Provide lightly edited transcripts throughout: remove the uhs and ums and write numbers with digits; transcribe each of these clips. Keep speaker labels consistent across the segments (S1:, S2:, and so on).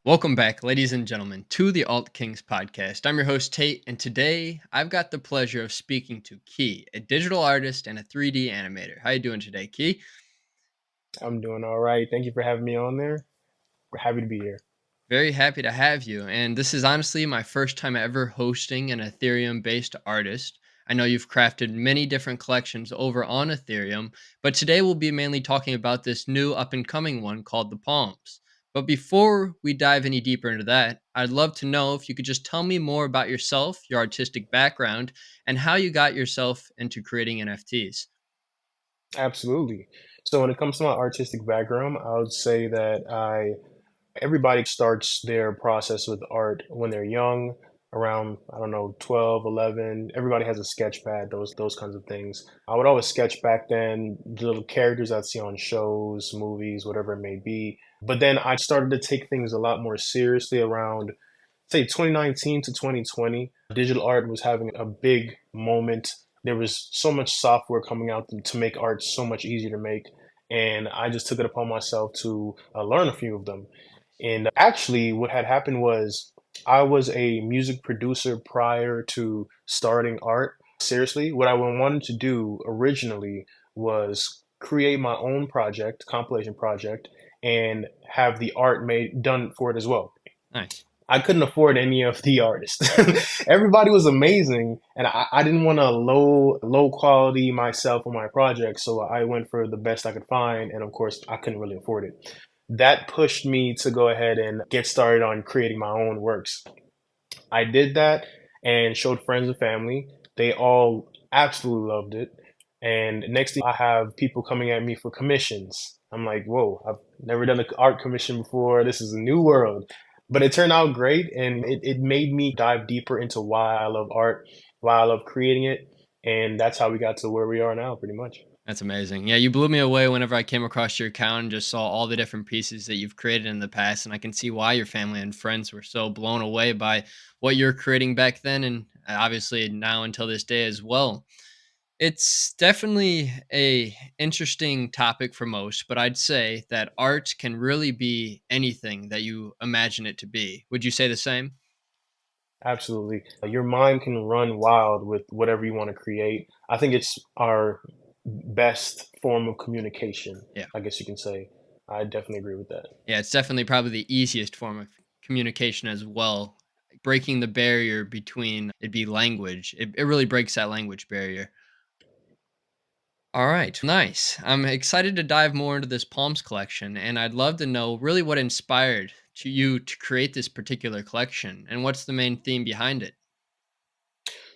S1: Welcome back, ladies and gentlemen, to the Altkings podcast. I'm your host, Tate, and today I've got the pleasure of speaking to Kei, a digital artist and a 3D animator. How you doing today, Kei?
S2: I'm doing all right. Thank you for having me on there. We're happy to be here.
S1: Very happy to have you. And this is honestly my first time ever hosting an Ethereum based artist. I know you've crafted many different collections over on Ethereum, but today we'll be mainly talking about this new up and coming one called the Palms. But before we dive any deeper into that, I'd love to know if you could just tell me more about yourself, your artistic background, and how you got yourself into creating NFTs.
S2: Absolutely. So when it comes to my artistic background, I would say that I everybody starts their process with art when they're young, around, I don't know, 12, 11. Everybody has a sketch pad, those kinds of things. I would always sketch back then, the little characters I'd see on shows, movies, whatever it may be. But then I started to take things a lot more seriously around, say, 2019 to 2020. Digital art was having a big moment. There was so much software coming out to make art so much easier to make. And I just took it upon myself to learn a few of them. And actually, what had happened was I was a music producer prior to starting art. Seriously, what I wanted to do originally was create my own project, compilation project, and have the art made done for it as well.
S1: Nice.
S2: I couldn't afford any of the artists. Everybody was amazing, and I didn't want a low quality myself on my project, so I went for the best I could find, and of course, I couldn't really afford it. That pushed me to go ahead and get started on creating my own works. I did that and showed friends and family. They all absolutely loved it. And next thing I have people coming at me for commissions. I'm like, whoa, I've never done an art commission before. This is a new world. But it turned out great and it made me dive deeper into why I love art, why I love creating it. And that's how we got to where we are now, pretty much.
S1: That's amazing. Yeah, you blew me away whenever I came across your account and just saw all the different pieces that you've created in the past. And I can see why your family and friends were so blown away by what you're creating back then and obviously now until this day as well. It's definitely a interesting topic for most, but I'd say that art can really be anything that you imagine it to be. Would you say the same?
S2: Absolutely. Your mind can run wild with whatever you want to create. I think it's our best form of communication,
S1: Yeah.
S2: I guess you can say. I definitely agree with that.
S1: Yeah, it's definitely probably the easiest form of communication as well. Breaking the barrier between it'd be language. It really breaks that language barrier. All right, nice. I'm excited to dive more into this Palms collection, and I'd love to know really what inspired you to create this particular collection and what's the main theme behind it.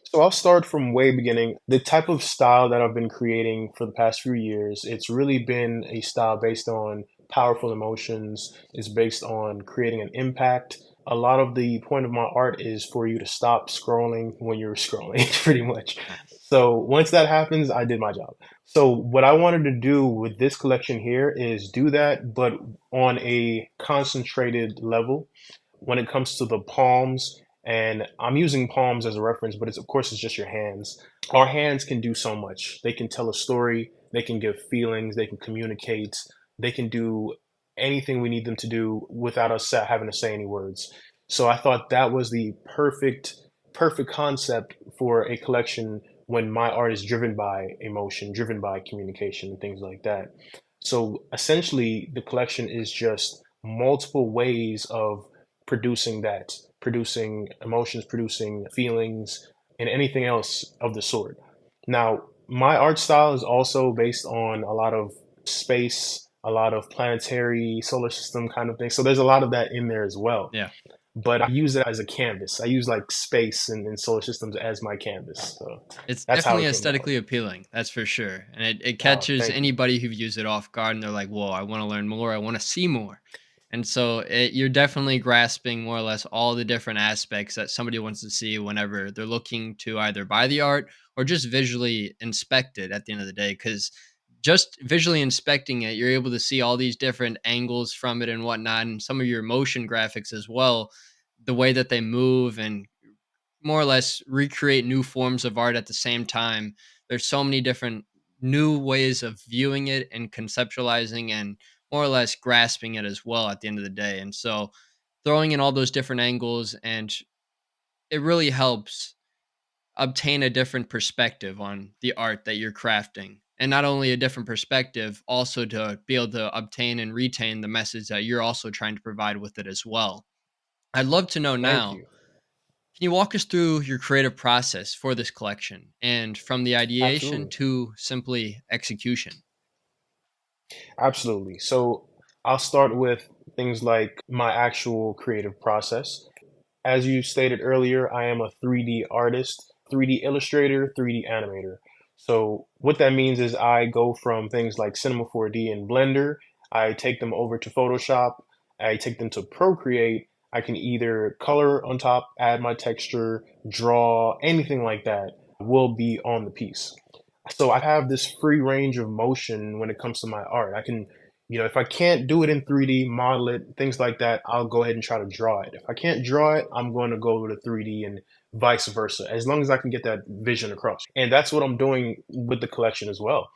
S2: So I'll start from way beginning. The type of style that I've been creating for the past few years, it's really been a style based on powerful emotions. It's based on creating an impact. A lot of the point of my art is for you to stop scrolling when you're scrolling, pretty much.
S1: Nice.
S2: So once that happens, I did my job. So what I wanted to do with this collection here is do that, but on a concentrated level when it comes to the palms, and I'm using palms as a reference, but it's of course it's just your hands. Our hands can do so much. They can tell a story, they can give feelings, they can communicate, they can do anything we need them to do without us having to say any words. So I thought that was the perfect concept for a collection when my art is driven by emotion, driven by communication and things like that. So essentially the collection is just multiple ways of producing that, producing emotions, producing feelings, and anything else of the sort. Now, my art style is also based on a lot of space, a lot of planetary, solar system kind of thing. So there's a lot of that in there as well.
S1: Yeah.
S2: But I use it as a canvas. I use like space and solar systems as my canvas. So
S1: It's
S2: that's how
S1: definitely
S2: it came about.
S1: aesthetically appealing, that's for sure. And it
S2: Oh,
S1: catches
S2: thank you.
S1: anybody who views it off guard and they're like, whoa, I want to learn more. I want to see more. And so you're definitely grasping more or less all the different aspects that somebody wants to see whenever they're looking to either buy the art or just visually inspect it at the end of the day. Because just visually inspecting it, you're able to see all these different angles from it and whatnot, and some of your motion graphics as well, the way that they move and more or less recreate new forms of art at the same time. There's so many different new ways of viewing it and conceptualizing and more or less grasping it as well at the end of the day. And so throwing in all those different angles, and it really helps obtain a different perspective on the art that you're crafting. And not only a different perspective, also to be able to obtain and retain the message that you're also trying to provide with it as well. I'd love to know
S2: Thank
S1: now,
S2: you.
S1: can you walk us through your creative process for this collection and from the ideation
S2: Absolutely.
S1: to simply execution?
S2: Absolutely. So I'll start with things like my actual creative process. As you stated earlier, I am a 3D artist, 3D illustrator, 3D animator. So what that means is I go from things like Cinema 4D and Blender, I take them over to Photoshop, I take them to Procreate. I can either color on top, add my texture, draw, anything like that will be on the piece. So I have this free range of motion when it comes to my art. I can, if I can't do it in 3D, model it, things like that, I'll go ahead and try to draw it. If I can't draw it, I'm going to go over to 3D and vice versa, as long as I can get that vision across. And that's what I'm doing with the collection as well.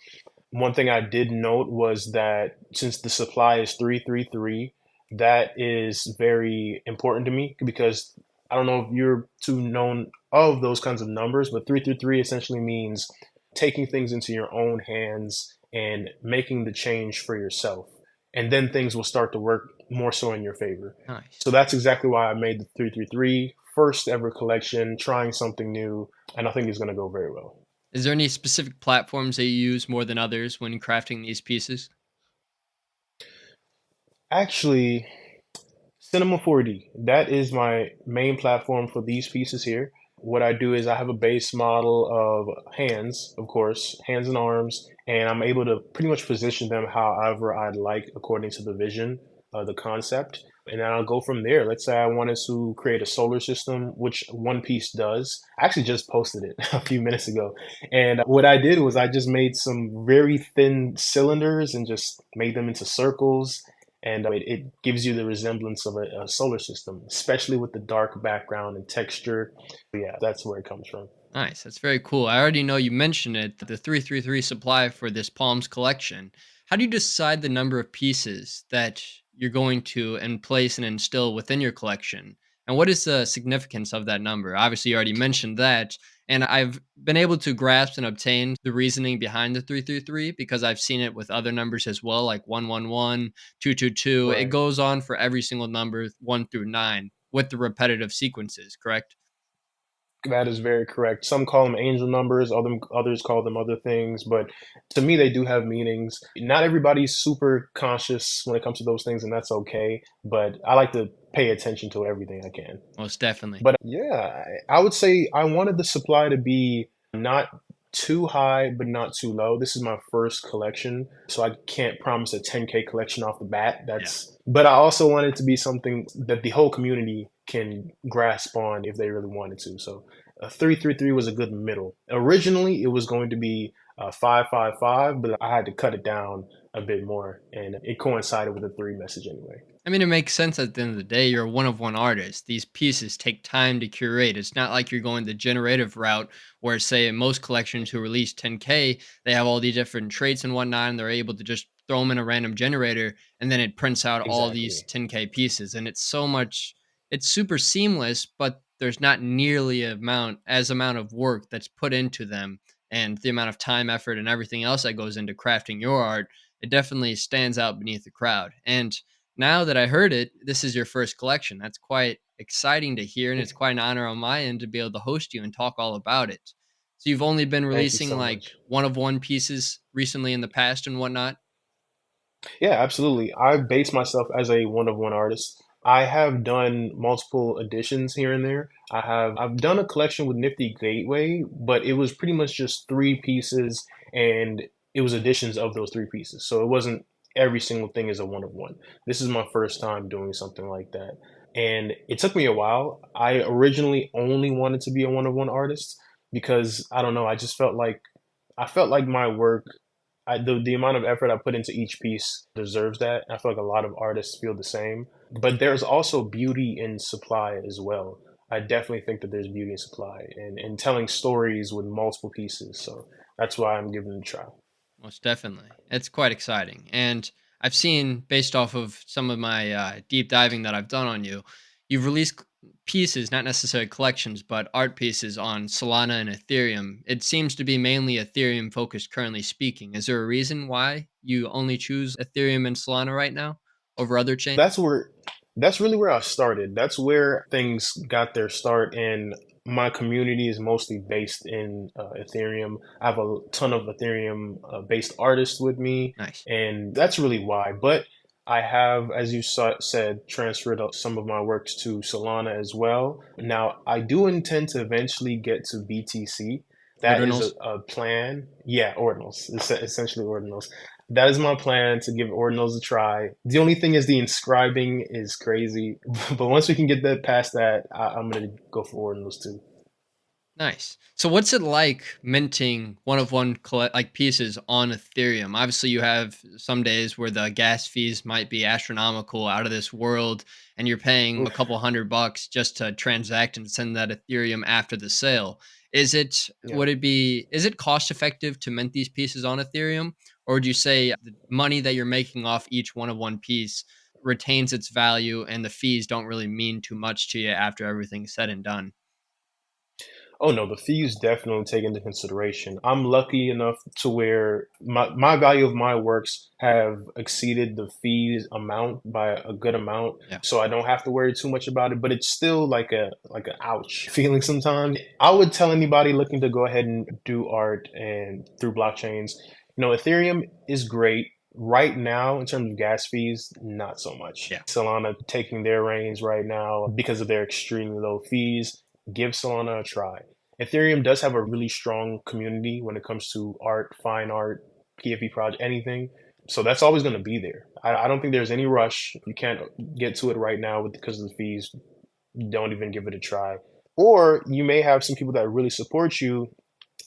S2: One thing I did note was that since the supply is 333, that is very important to me because I don't know if you're too known of those kinds of numbers, but 333 essentially means taking things into your own hands and making the change for yourself. And then things will start to work more so in your favor.
S1: Nice.
S2: So that's exactly why I made the 333 first ever collection, trying something new, and I think it's going to go very well.
S1: Is there any specific platforms that you use more than others when crafting these pieces?
S2: Actually, Cinema 4D, that is my main platform for these pieces here. What I do is I have a base model of hands, of course, hands and arms, and I'm able to pretty much position them however I'd like according to the vision, the concept. And then I'll go from there. Let's say I wanted to create a solar system, which one piece does. I actually just posted it a few minutes ago. And what I did was I just made some very thin cylinders and just made them into circles, and it gives you the resemblance of a solar system, especially with the dark background and texture. Yeah, that's where it comes from.
S1: Nice. That's very cool. I already know you mentioned it, the 333 supply for this Palms collection. How do you decide the number of pieces that you're going to and place and instill within your collection? And what is the significance of that number? Obviously, you already mentioned that. And I've been able to grasp and obtain the reasoning behind the 333 because I've seen it with other numbers as well, like 111, 222. It
S2: Right.
S1: goes on for every single number, 1 through 9, with the repetitive sequences, correct?
S2: That is very correct. Some call them angel numbers, others call them other things, but to me, they do have meanings. Not everybody's super conscious when it comes to those things, and that's okay. But I like to pay attention to everything I can.
S1: Most definitely.
S2: But yeah, I would say I wanted the supply to be not too high, but not too low. This is my first collection, so I can't promise a 10K collection off the bat.
S1: Yeah.
S2: But I also want it to be something that the whole community can grasp on if they really wanted to. So 333 was a good middle. Originally, it was going to be 555, but I had to cut it down a bit more, and it coincided with the three message anyway.
S1: I mean, it makes sense at the end of the day. You're a one of one artist. These pieces take time to curate. It's not like you're going the generative route where, say, in most collections who release 10K, they have all these different traits and whatnot, and they're able to just throw them in a random generator and then it prints out all these
S2: Exactly.
S1: 10K pieces. And it's so much, it's super seamless, but there's not nearly amount of work that's put into them and the amount of time, effort, and everything else that goes into crafting your art. It definitely stands out beneath the crowd. And now that I heard it, this is your first collection. That's quite exciting to hear, and it's quite an honor on my end to be able to host you and talk all about it. So you've only been
S2: Thank you
S1: releasing
S2: so
S1: like
S2: much.
S1: one of one pieces recently in the past and whatnot.
S2: Yeah, absolutely. I base myself as a one-of-one artist. I have done multiple editions here and there. I've done a collection with Nifty Gateway, but it was pretty much just three pieces and it was editions of those three pieces. So it wasn't every single thing is a one of one. This is my first time doing something like that. And it took me a while. I originally only wanted to be a one-of-one artist because I don't know, I felt like my work the amount of effort I put into each piece deserves that. I feel like a lot of artists feel the same. But there's also beauty in supply as well. I definitely think that there's beauty in supply and telling stories with multiple pieces. So that's why I'm giving it a try.
S1: Most definitely. It's quite exciting. And I've seen based off of some of my deep diving that I've done on you, you've released pieces, not necessarily collections, but art pieces on Solana and Ethereum. It seems to be mainly Ethereum focused currently speaking. Is there a reason why you only choose Ethereum and Solana right now over other chains?
S2: That's where that's really where I started. That's where things got their start, and my community is mostly based in Ethereum. I have a ton of Ethereum based artists with me,
S1: Nice.
S2: and that's really why. But I have, as you said, transferred some of my works to Solana as well. Now, I do intend to eventually get to BTC. That is
S1: Ordinals?
S2: a plan. Yeah, ordinals, essentially ordinals. That is my plan, to give ordinals a try. The only thing is the inscribing is crazy, but once we can get that past that, I'm gonna go for ordinals too.
S1: Nice. So what's it like minting one of one like pieces on Ethereum? Obviously you have some days where the gas fees might be astronomical, out of this world, and you're paying a couple $100 just to transact and send that Ethereum after the sale.
S2: Yeah.
S1: Is it cost effective to mint these pieces on Ethereum, or would you say the money that you're making off each one of one piece retains its value and the fees don't really mean too much to you after everything's said and done?
S2: Oh no, the fees definitely take into consideration. I'm lucky enough to where my value of my works have exceeded the fees amount by a good amount,
S1: Yeah.
S2: so I don't have to worry too much about it. But it's still like a ouch feeling sometimes. I would tell anybody looking to go ahead and do art and through blockchains, Ethereum is great. Right now, in terms of gas fees, not so much.
S1: Yeah.
S2: Solana taking their reins right now because of their extremely low fees. Give Solana a try. Ethereum does have a really strong community when it comes to art, fine art, PFP project, anything. So that's always going to be there. I don't think there's any rush. You can't get to it right now because of the fees. Don't even give it a try. Or you may have some people that really support you.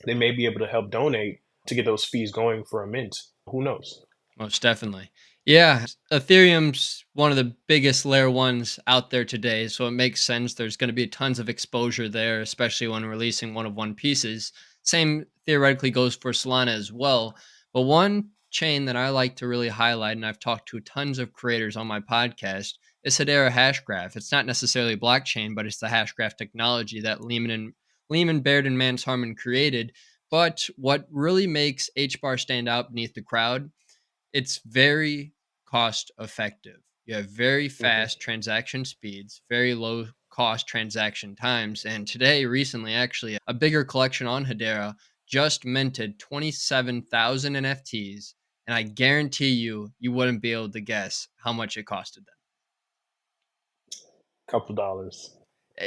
S2: They may be able to help donate to get those fees going for a mint. Who knows?
S1: Most definitely. Yeah, Ethereum's one of the biggest layer ones out there today, so it makes sense. There's going to be tons of exposure there, especially when releasing one of one pieces. Same theoretically goes for Solana as well. But one chain that I like to really highlight, and I've talked to tons of creators on my podcast, is Hedera Hashgraph. It's not necessarily blockchain, but it's the Hashgraph technology that Lehman, Baird, and Mans Harmon created. But what really makes HBAR stand out beneath the crowd, it's very cost effective. You have very
S2: Hmm.
S1: fast transaction speeds, very low cost transaction times. And today, recently, actually, a bigger collection on Hedera just minted 27,000 NFTs. And I guarantee you, you wouldn't be able to guess how much it costed them.
S2: Couple dollars.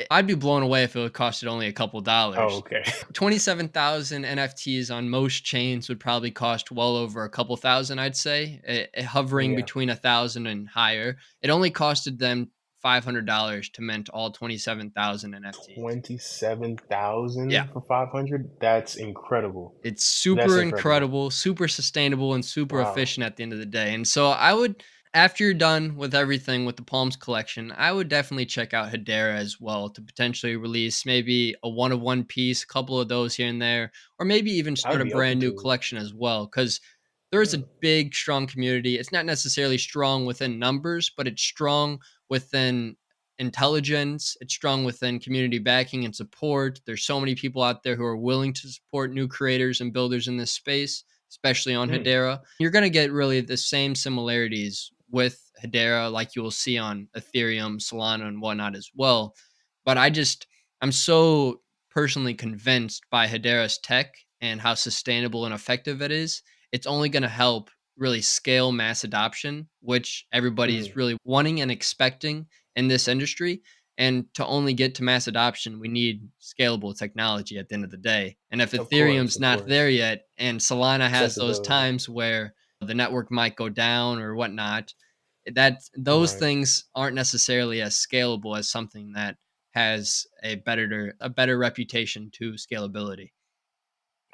S1: I'd be blown away if it costed only a couple
S2: Oh,
S1: dollars.
S2: okay.
S1: 27,000 NFTs on most chains would probably cost well over a couple thousand, I'd say, hovering
S2: Yeah.
S1: between 1,000 and higher. It only costed them $500 to mint all 27,000 NFTs. Yeah.
S2: 27,000 for 500? That's incredible.
S1: It's
S2: That's
S1: super
S2: incredible.
S1: incredible, super sustainable, and super
S2: Wow.
S1: efficient at the end of the day. And so I would, after you're done with everything with the Palms collection, I would definitely check out Hedera as well to potentially release maybe a one of one piece, a couple of those here and there, or maybe even start
S2: I'd
S1: a
S2: be open
S1: brand new
S2: to it.
S1: collection as well. Because there is
S2: Yeah.
S1: a big, strong community. It's not necessarily strong within numbers, but it's strong within intelligence. It's strong within community backing and support. There's so many people out there who are willing to support new creators and builders in this space, especially on
S2: Mm,
S1: Hedera. You're going to get really the same similarities with Hedera like you will see on Ethereum, Solana, and whatnot as well. But I'm so personally convinced by Hedera's tech and how sustainable and effective it is. It's only going to help really scale mass adoption, which everybody's
S2: mm.
S1: really wanting and expecting in this industry. And to only get to mass adoption, we need scalable technology at the end of the day. And if
S2: Of course,
S1: Ethereum's
S2: of
S1: not there
S2: course.
S1: yet, and Solana has those
S2: Accessibility.
S1: times where the network might go down or whatnot, that those
S2: Right.
S1: things aren't necessarily as scalable as something that has a better reputation to scalability.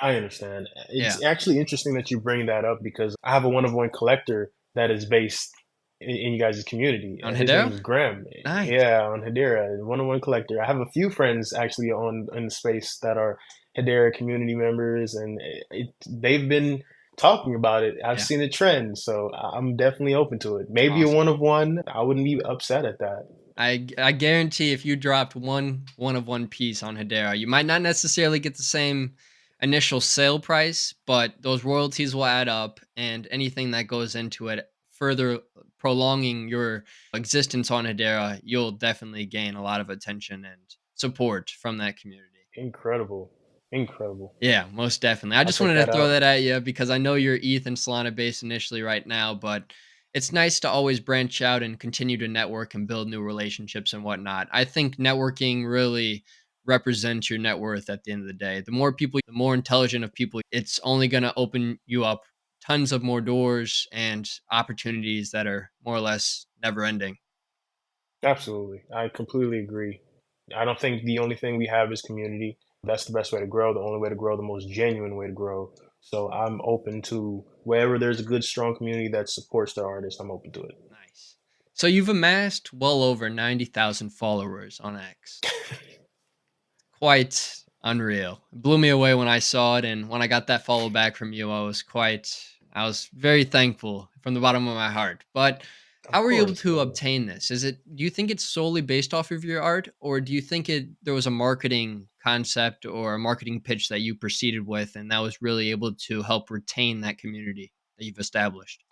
S2: I understand.
S1: Yeah,
S2: It's actually interesting that you bring that up because I have a one of one collector that is based in you guys' community.
S1: on
S2: His name
S1: Hedera,
S2: is Graham.
S1: nice.
S2: Yeah, on Hedera, one of one collector. I have a few friends actually on in the space that are Hedera community members, and they've been talking about it. I've
S1: Yeah,
S2: seen a trend, so I'm definitely open to it. Maybe a
S1: awesome.
S2: one of one. I wouldn't be upset at that.
S1: I guarantee if you dropped one of one piece on Hedera, you might not necessarily get the same initial sale price, but those royalties will add up, and anything that goes into it further prolonging your existence on Hedera, you'll definitely gain a lot of attention and support from that community.
S2: Incredible. Incredible.
S1: Yeah, most definitely. I
S2: I'll
S1: just
S2: check
S1: wanted
S2: that
S1: to throw
S2: out.
S1: that at you because I know you're ETH and Solana based initially right now, but it's nice to always branch out and continue to network and build new relationships and whatnot. I think networking really represents your net worth at the end of the day. The more people, the more intelligent of people, it's only going to open you up tons of more doors and opportunities that are more or less never ending.
S2: Absolutely. I completely agree. I don't think the only thing we have is community. That's the best way to grow, the only way to grow, the most genuine way to grow. So I'm open to wherever there's a good, strong community that supports their artists, I'm open to it.
S1: Nice. So you've amassed well over 90,000 followers on X. Quite unreal. It blew me away when I saw it, and when I got that follow back from you, I was very thankful from the bottom of my heart. But
S2: Of
S1: how were you able
S2: course,
S1: to
S2: brother.
S1: obtain this? Do you think it's solely based off of your art, or do you think there was a marketing concept or a marketing pitch that you proceeded with and that was really able to help retain that community that you've established?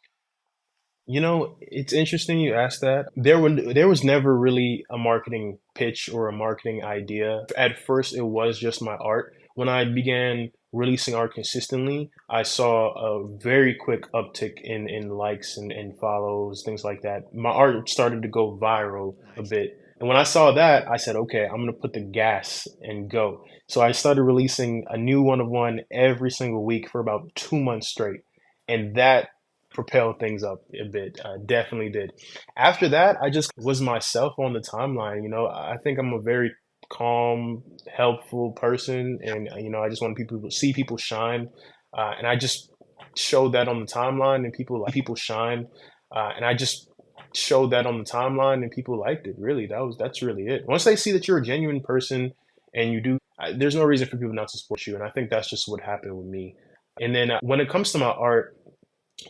S2: You know, it's interesting you asked that. There was never really a marketing pitch or a marketing idea. At first, it was just my art. When I began releasing art consistently, I saw a very quick uptick in likes and follows, things like that. My art started to go viral a
S1: Nice.
S2: bit. And when I saw that, I said, okay, I'm gonna put the gas and go. So I started releasing a new one of one every single week for about 2 months straight. And that propel things up a bit. Definitely did. After that, I just was myself on the timeline. You know, I think I'm a very calm, helpful person, and I just want people to see people shine, and I just showed that on the timeline, and people shine, and I just showed that on the timeline, and people liked it. Really, that's really it. Once they see that you're a genuine person and you do, there's no reason for people not to support you, and I think that's just what happened with me. And then when it comes to my art,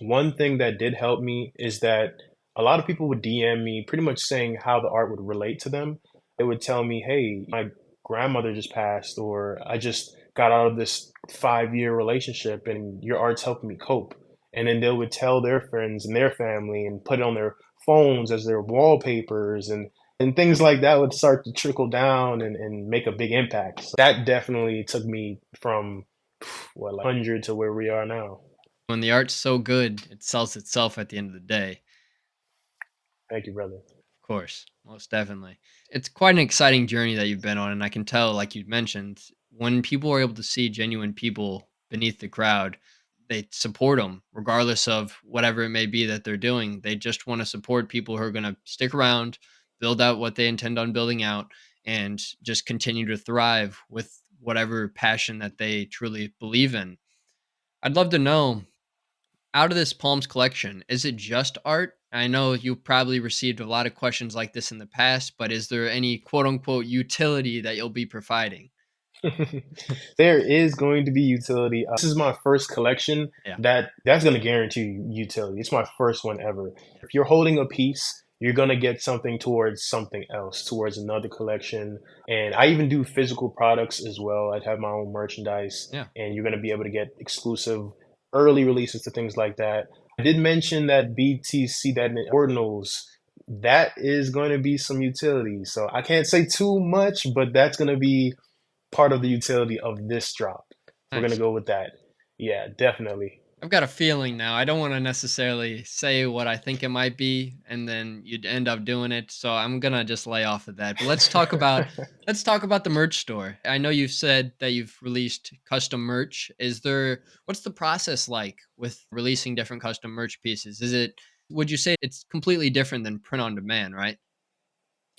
S2: one thing that did help me is that a lot of people would DM me pretty much saying how the art would relate to them. They would tell me, hey, my grandmother just passed, or I just got out of this 5 year relationship and your art's helping me cope. And then they would tell their friends and their family and put it on their phones as their wallpapers, and things like that would start to trickle down and make a big impact. So that definitely took me from what, like 100 to where we are now.
S1: When the art's so good, it sells itself at the end of the day.
S2: Thank you, brother.
S1: Of course, most definitely. It's quite an exciting journey that you've been on, and I can tell, like you mentioned, when people are able to see genuine people beneath the crowd, they support them regardless of whatever it may be that they're doing. They just want to support people who are going to stick around, build out what they intend on building out, and just continue to thrive with whatever passion that they truly believe in. I'd love to know, out of this Palms collection, is it just art? I know you probably received a lot of questions like this in the past, but is there any quote unquote utility that you'll be providing?
S2: There is going to be utility. This is my first collection
S1: Yeah,
S2: that's going to guarantee you utility. It's my first one ever. If you're holding a piece, you're going to get something towards something else, towards another collection. And I even do physical products as well. I'd have my own merchandise,
S1: yeah,
S2: and you're going to be able to get exclusive early releases to things like that. I did mention that BTC, that in ordinals, that is going to be some utility. So I can't say too much, but that's going to be part of the utility of this drop. So we're gonna
S1: nice.
S2: go with that. Yeah, definitely.
S1: I've got a feeling now. I don't want to necessarily say what I think it might be, and then you'd end up doing it. So I'm gonna just lay off of that. But let's talk about the merch store. I know you've said that you've released custom merch. What's the process like with releasing different custom merch pieces? Would you say it's completely different than print on demand, right?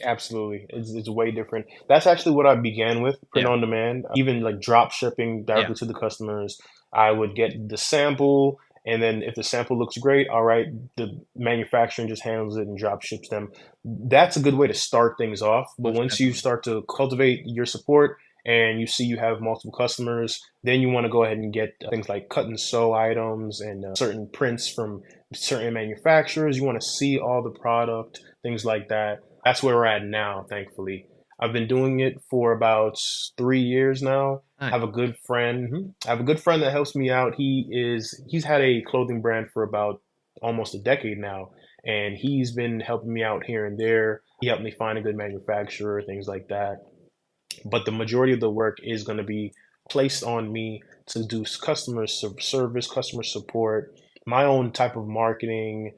S2: Absolutely. It's way different. That's actually what I began with, print
S1: Yeah.
S2: on demand. Even like drop shipping
S1: Yeah.
S2: directly to the customers. I would get the sample, and then if the sample looks great, all right, the manufacturing just handles it and drop ships them. That's a good way to start things off. But
S1: Most
S2: once you
S1: definitely.
S2: start to cultivate your support, and you see you have multiple customers, then you want to go ahead and get things like cut and sew items and certain prints from certain manufacturers. You want to see all the product, things like that. That's where we're at now, thankfully. I've been doing it for about 3 years now. I
S1: Nice.
S2: have a good friend. I have a good friend that helps me out. He's had a clothing brand for about almost a decade now, and he's been helping me out here and there. He helped me find a good manufacturer, things like that. But the majority of the work is going to be placed on me to do service, customer support, my own type of marketing,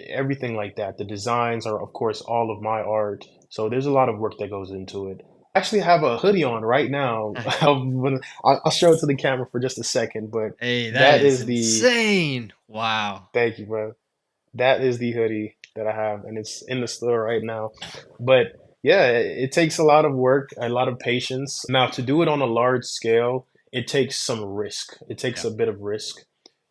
S2: everything like that. The designs are, of course, all of my art. So there's a lot of work that goes into it. I actually have a hoodie on right now.
S1: Nice.
S2: I'll show it to the camera for just a second, but
S1: Hey, that
S2: that
S1: is
S2: is the,
S1: insane. Wow.
S2: thank you, bro. That is the hoodie that I have, and it's in the store right now. But yeah, it takes a lot of work, a lot of patience. Now, to do it on a large scale, it takes some risk. It takes
S1: Yeah.
S2: a bit of risk.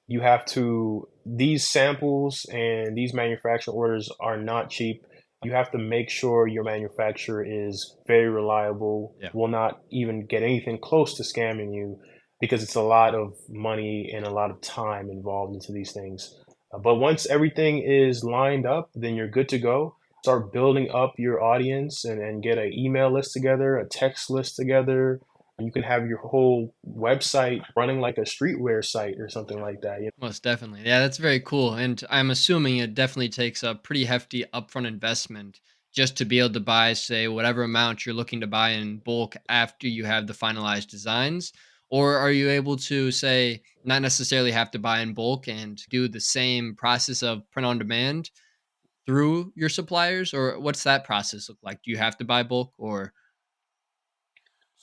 S2: You have to, these samples and these manufacturer orders are not cheap. You have to make sure your manufacturer is very reliable,
S1: Yeah.
S2: will not even get anything close to scamming you, because it's a lot of money and a lot of time involved into these things. But once everything is lined up, then you're good to go. Start building up your audience and get an email list together, a text list together. And you can have your whole website running like a streetwear site or something like that.
S1: Most definitely. Yeah, that's very cool. And I'm assuming it definitely takes a pretty hefty upfront investment just to be able to buy, say, whatever amount you're looking to buy in bulk after you have the finalized designs. Or are you able to, say, not necessarily have to buy in bulk and do the same process of print on demand through your suppliers? Or what's that process look like? Do you have to buy bulk or?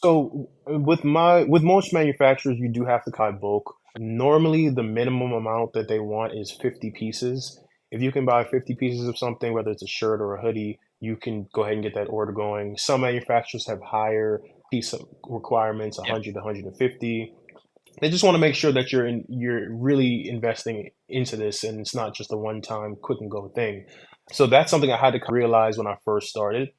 S2: So with most manufacturers, you do have to buy bulk. Normally, the minimum amount that they want is 50 pieces. If you can buy 50 pieces of something, whether it's a shirt or a hoodie, you can go ahead and get that order going. Some manufacturers have higher piece requirements,
S1: Yeah,
S2: 100 to 150. They just want to make sure that you're really investing into this and it's not just a one-time quick and go thing. So that's something I had to realize when I first started.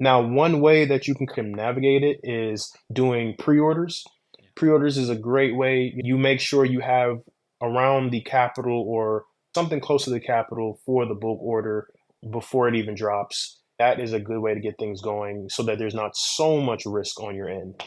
S2: Now, one way that you can navigate it is doing pre-orders.
S1: yeah,
S2: Pre-orders is a great way. You make sure you have around the capital or something close to the capital for the bulk order before it even drops. That is a good way to get things going so that there's not so much risk on your end.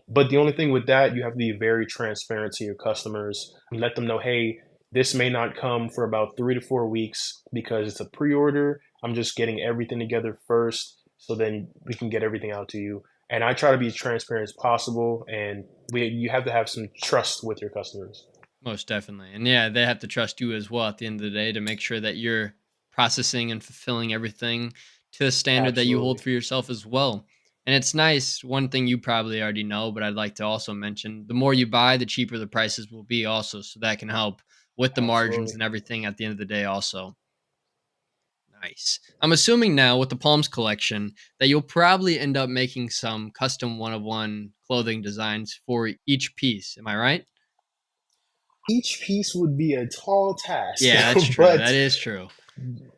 S2: But the only thing with that, you have to be very transparent to your customers and let them know, hey, this may not come for about 3 to 4 weeks because it's a pre-order. I'm just getting everything together first, so then we can get everything out to you. And I try to be as transparent as possible, and you have to have some trust with your customers.
S1: most definitely. And yeah, they have to trust you as well at the end of the day to make sure that you're processing and fulfilling everything to the standard that you hold
S2: Absolutely.
S1: for yourself as well. And it's nice, one thing you probably already know, but I'd like to also mention the more you buy, the cheaper the prices will be, also. So that can help with the margins
S2: Absolutely.
S1: and everything at the end of the day, also. Nice. I'm assuming now with the Palms collection that you'll probably end up making some custom one of one clothing designs for each piece. Am I right?
S2: Each piece would be a tall task,
S1: Yeah, that's true.
S2: but
S1: That is true.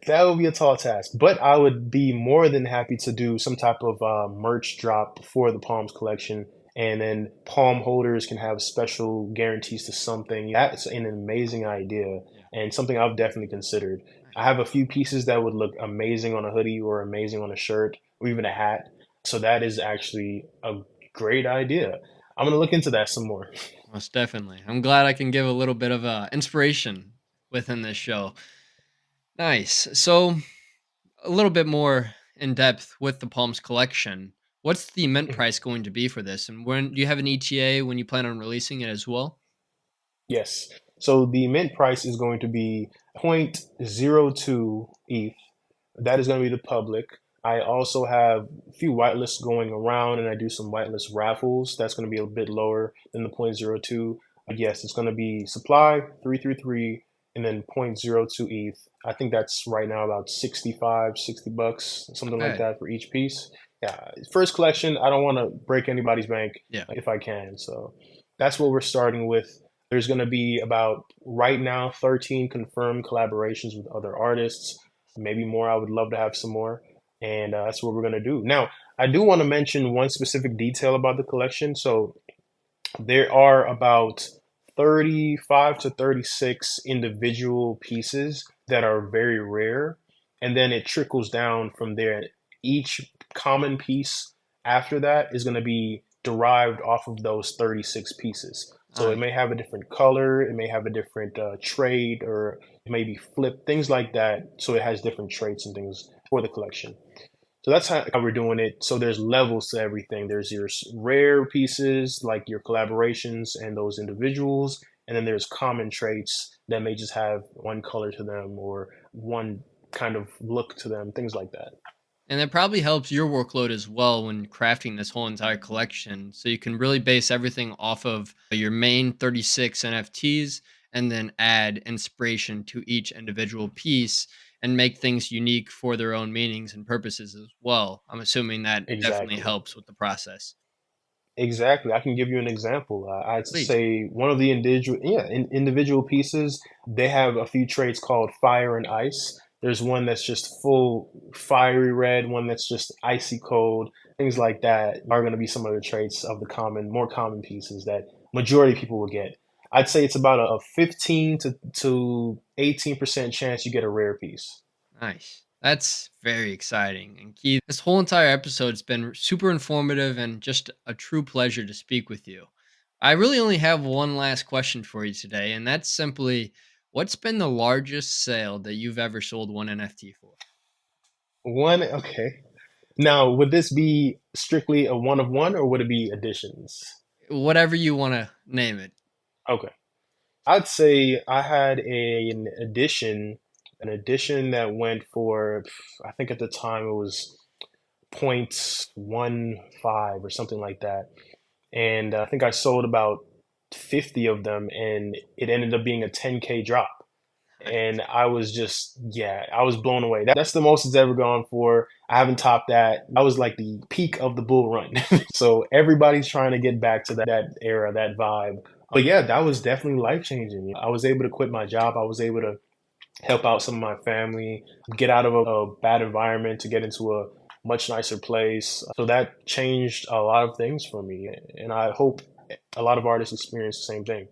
S2: that would be a tall task, but I would be more than happy to do some type of merch drop for the Palms collection, and then palm holders can have special guarantees to something. That's an amazing idea
S1: Yeah.
S2: and something I've definitely considered. I
S1: Nice.
S2: have a few pieces that would look amazing on a hoodie or amazing on a shirt or even a hat. So that is actually a great idea. I'm gonna look into that some more.
S1: Most definitely. I'm glad I can give a little bit of inspiration within this show. Nice. So, a little bit more in depth with the Palms collection. What's the mint price going to be for this? And when do you have an ETA when you plan on releasing it as well?
S2: Yes. So the mint price is going to be 0.02 ETH. That is going to be the public. I also have a few whitelists going around, and I do some whitelist raffles. That's going to be a bit lower than the zero point zero 0.02. But yes, it's going to be supply 333 and then zero point zero 0.02 ETH. I think that's right now about 65, $60,
S1: Not
S2: something like
S1: bad.
S2: that for each piece. Yeah, first collection, I don't want to break anybody's bank
S1: Yeah.
S2: if I can. So that's what we're starting with. There's going to be about right now 13 confirmed collaborations with other artists, maybe more. I would love to have some more, and that's what we're going to do. Now, I do want to mention one specific detail about the collection. So there are about 35 to 36 individual pieces that are very rare, and then it trickles down from there. Each common piece after that is going to be derived off of those 36 pieces. So it
S1: Nice.
S2: may have a different color, it may have a different trade, or it may be flipped, things like that. So it has different traits and things for the collection. So that's how we're doing it. So there's levels to everything. There's your rare pieces, like your collaborations and those individuals, and then there's common traits that may just have one color to them or one kind of look to them, things like that.
S1: And that probably helps your workload as well when crafting this whole entire collection. So you can really base everything off of your main 36 NFTs and then add inspiration to each individual piece and make things unique for their own meanings and purposes as well. I'm assuming that definitely
S2: Exactly.
S1: helps with the process.
S2: Exactly. I can give you an example. I'd
S1: Please.
S2: say one of the individual pieces, they have a few traits called fire and ice. There's one that's just full fiery red, one that's just icy cold. Things like that are going to be some of the traits of the more common pieces that majority of people will get. I'd say it's about a 15 to 18% chance you get a rare piece.
S1: Nice. That's very exciting. And Keith, this whole entire episode's been super informative and just a true pleasure to speak with you. I really only have one last question for you today, and that's simply what's been the largest sale that you've ever sold one NFT for?
S2: Okay. Now, would this be strictly a one of one or would it be additions?
S1: Whatever you want to name it.
S2: Okay. I'd say I had an edition that went for, I think at the time it was 0.15 or something like that. And I think I sold about 50 of them and it ended up being a 10K drop. And I was just, yeah, I was blown away. That's the most it's ever gone for. I haven't topped that. That was like the peak of the bull run. So everybody's trying to get back to that era, that vibe. But yeah, that was definitely life changing. I was able to quit my job. I was able to help out some of my family, get out of a bad environment to get into a much nicer place. So that changed a lot of things for me. And I hope a lot of artists experience the same thing.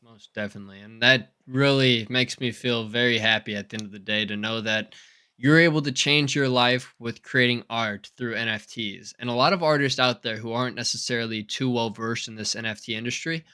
S1: Most definitely. And that really makes me feel very happy at the end of the day to know that you're able to change your life with creating art through NFTs. And a lot of artists out there who aren't necessarily too well versed in this NFT industry,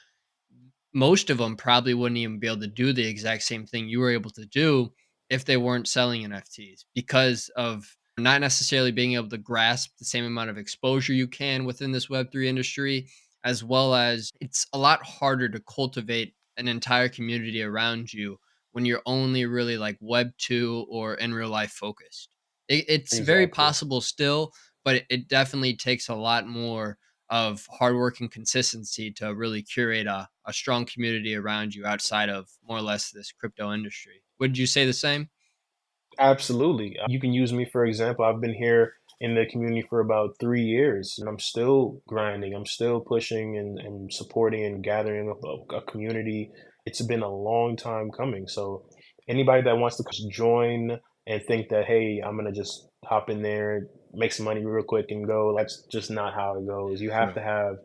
S1: most of them probably wouldn't even be able to do the exact same thing you were able to do if they weren't selling NFTs because of not necessarily being able to grasp the same amount of exposure you can within this Web3 industry, as well as it's a lot harder to cultivate an entire community around you when you're only really like Web2 or in real life focused. It's very
S2: Exactly.
S1: possible still, but it definitely takes a lot more of hard work and consistency to really curate a strong community around you outside of more or less this crypto industry. Would you say the same?
S2: Absolutely. You can use me for example. I've been here in the community for about 3 years and I'm still grinding. I'm still pushing and supporting and gathering up a community. It's been a long time coming. So anybody that wants to join and think that, hey, I'm gonna just hop in there, make some money real quick and go, that's just not how it goes. You have
S1: True.
S2: to have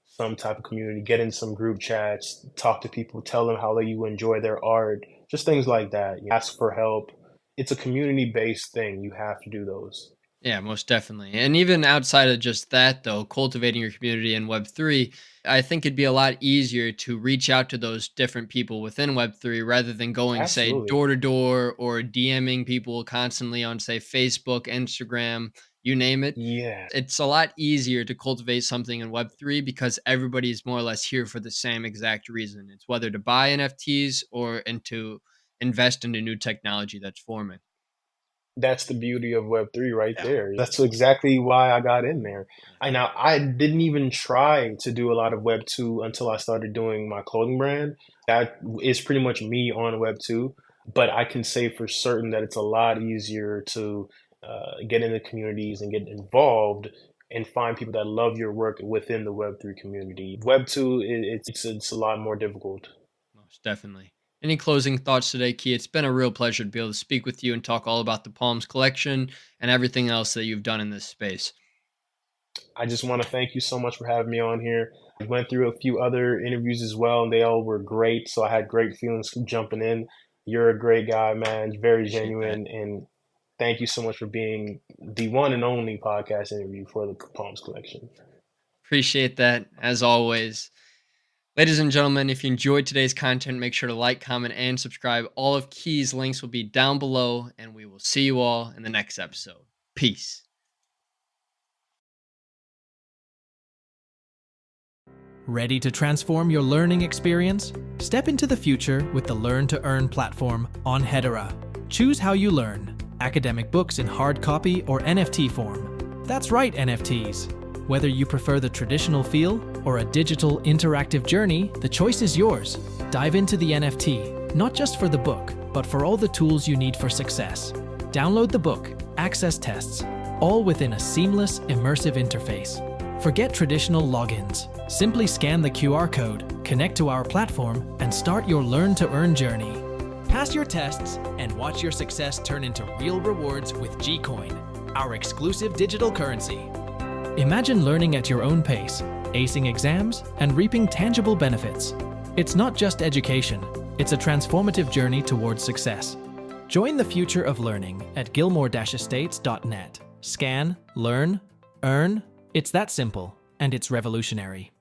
S2: some type of community, get in some group chats, talk to people, tell them how you enjoy their art, just things like that. You ask for help. It's a community-based thing, you have to do those.
S1: Yeah, most definitely. And even outside of just that, though, cultivating your community in Web3, I think it'd be a lot easier to reach out to those different people within Web3 rather than going, say,
S2: Absolutely.
S1: door to door or DMing people constantly on, say, Facebook, Instagram, you name it.
S2: Yeah,
S1: It's a lot easier to cultivate something in Web3 because everybody's more or less here for the same exact reason. It's whether to buy NFTs or and to invest into new technology that's forming.
S2: that's the beauty of Web3 right
S1: Yeah.
S2: there. That's exactly why I got in there. I didn't even try to do a lot of Web2 until I started doing my clothing brand. That is pretty much me on Web2, but I can say for certain that it's a lot easier to get in the communities and get involved and find people that love your work within the Web3 community. Web2, it's a lot more difficult.
S1: Most definitely. Any closing thoughts today, Key? It's been a real pleasure to be able to speak with you and talk all about the Palms collection and everything else that you've done in this space.
S2: I just want to thank you so much for having me on here. I went through a few other interviews as well, and they all were great. So I had great feelings jumping in. You're a great guy, man. Very
S1: Appreciate that.
S2: genuine, and thank you so much for being the one and only podcast interview for the Palms Collection.
S1: Appreciate that as always. Ladies and gentlemen, if you enjoyed today's content, make sure to like, comment, and subscribe. All of Key's links will be down below, and we will see you all in the next episode. Peace.
S3: Ready to transform your learning experience? Step into the future with the Learn to Earn platform on Hedera. Choose how you learn: academic books in hard copy or NFT form. That's right, NFTs. Whether you prefer the traditional feel or a digital interactive journey, the choice is yours. Dive into the NFT, not just for the book, but for all the tools you need for success. Download the book, access tests, all within a seamless, immersive interface. Forget traditional logins. Simply scan the QR code, connect to our platform, and start your Learn to Earn journey. Pass your tests and watch your success turn into real rewards with Gcoin, our exclusive digital currency. Imagine learning at your own pace, acing exams, and reaping tangible benefits. It's not just education, it's a transformative journey towards success. Join the future of learning at gilmore-estates.net. Scan, learn, earn. It's that simple, and it's revolutionary.